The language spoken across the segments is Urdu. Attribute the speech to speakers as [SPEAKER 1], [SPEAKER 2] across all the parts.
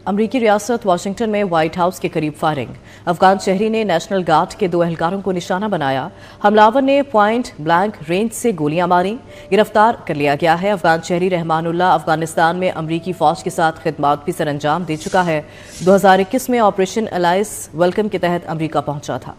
[SPEAKER 1] امریکی ریاست واشنگٹن میں وائٹ ہاؤس کے قریب فائرنگ، افغان شہری نے نیشنل گارڈ کے 2 اہلکاروں کو نشانہ بنایا، حملہ نے پوائنٹ بلینک رینج سے گولیاں ماریں، گرفتار کر لیا گیا ہے۔ افغان شہری رحمان اللہ افغانستان میں امریکی فوج کے ساتھ خدمات بھی سر انجام دے چکا ہے، 2021 میں آپریشن الائس ویلکم کے تحت امریکہ پہنچا تھا۔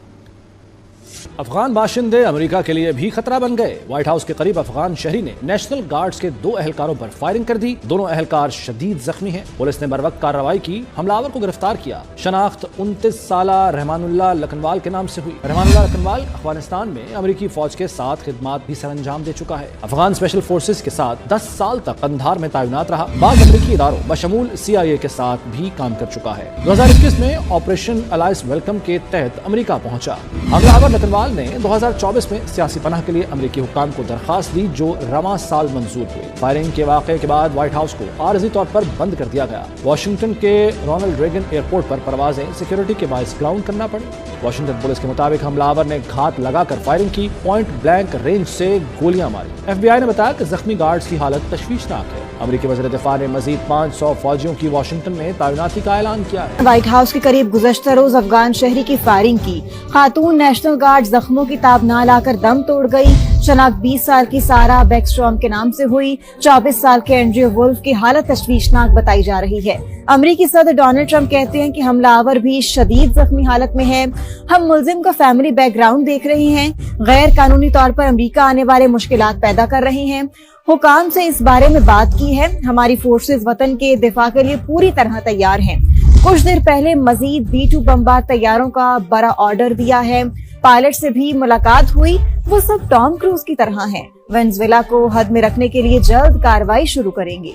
[SPEAKER 2] افغان باشندے امریکہ کے لیے بھی خطرہ بن گئے۔ وائٹ ہاؤس کے قریب افغان شہری نے نیشنل گارڈز کے 2 اہلکاروں پر فائرنگ کر دی، دونوں اہلکار شدید زخمی ہیں۔ پولیس نے بروقت کارروائی کی، حملہ آور کو گرفتار کیا۔ شناخت 29 سالہ رحمان اللہ لکھنوال کے نام سے ہوئی۔ رحمان اللہ لکھنوال افغانستان میں امریکی فوج کے ساتھ خدمات بھی سر انجام دے چکا ہے۔ افغان اسپیشل فورسز کے ساتھ 10 سال تک قندھار میں تعینات رہا، بعض امریکی اداروں بشمول CIA کے ساتھ بھی کام کر چکا ہے۔ 2021 میں آپریشن الائس ویلکم کے تحت امریکہ پہنچا۔ حملہ آور لکھنوال نے 2024 میں سیاسی پناہ کے لیے امریکی حکام کو درخواست دی، جو رواں سال منظور ہوئی۔ فائرنگ کے واقعے کے بعد وائٹ ہاؤس کو عارضی طور پر بند کر دیا گیا۔ واشنگٹن کے رونلڈ ریگن ایئرپورٹ پر پروازیں سیکیورٹی کے باعث گراؤنڈ کرنا پڑی۔ واشنگٹن پولیس کے مطابق حملہ آور نے گھات لگا کر فائرنگ کی، پوائنٹ بلینک رینج سے گولیاں ماری۔ FBI نے بتایا کہ زخمی گارڈز کی حالت تشویشناک ہے۔ امریکی وزیر دفاع نے مزید 500 فوجیوں کی واشنگٹن میں تعیناتی کا اعلان کیا ہے۔
[SPEAKER 3] وائٹ ہاؤس کے قریب گزشتہ روز افغان شہری کی فائرنگ کی، خاتون نیشنل گارڈ زخموں کی تاب نہ لا کر دم توڑ گئی۔ شناخت 20 سال کی سارا بیکسٹرام کے نام سے ہوئی، 24 سال کے اینڈریو وولف کی حالت تشویشناک بتائی جا رہی ہے۔ امریکی صدر ڈونلڈ ٹرمپ کہتے ہیں کہ حملہ آور بھی شدید زخمی حالت میں ہے۔ ہم ملزم کا فیملی بیک گراؤنڈ دیکھ رہے ہیں، غیر قانونی طور پر امریکہ آنے والے مشکلات پیدا کر رہے ہیں۔ حکام سے اس بارے میں بات کی ہے، ہماری فورسز وطن کے دفاع کے لیے پوری طرح تیار ہیں۔ کچھ دیر پہلے مزید B-2 بمبار طیاروں کا بڑا آرڈر دیا ہے، پائلٹ سے بھی ملاقات ہوئی، وہ سب ٹام کروز کی طرح ہیں۔ وینزویلا کو حد میں رکھنے کے لیے جلد کارروائی شروع کریں گے۔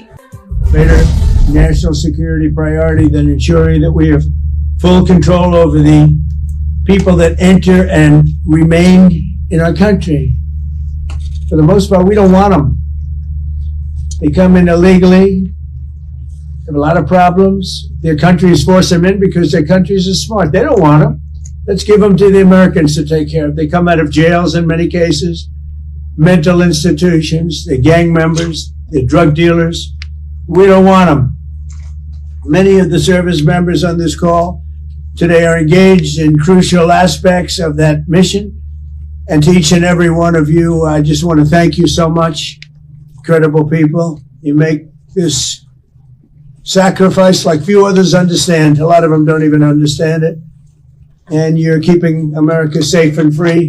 [SPEAKER 4] Greater national security priority than ensuring that we have full control over the people that enter and remain in our country. For the most part, we don't want them. They come in illegally, have a lot of problems. Their countries force them in because their countries are smart. They don't want them. Let's give them to the Americans to take care of. They come out of jails in many cases, mental institutions, they're gang members, they're drug dealers. We don't want them. Many of the service members on this call today are engaged in crucial aspects of that mission. And to each and every one of you, I just want to thank you so much. Incredible people. You make this sacrifice like few others understand. A lot of them don't even understand it. And you're keeping America safe and free.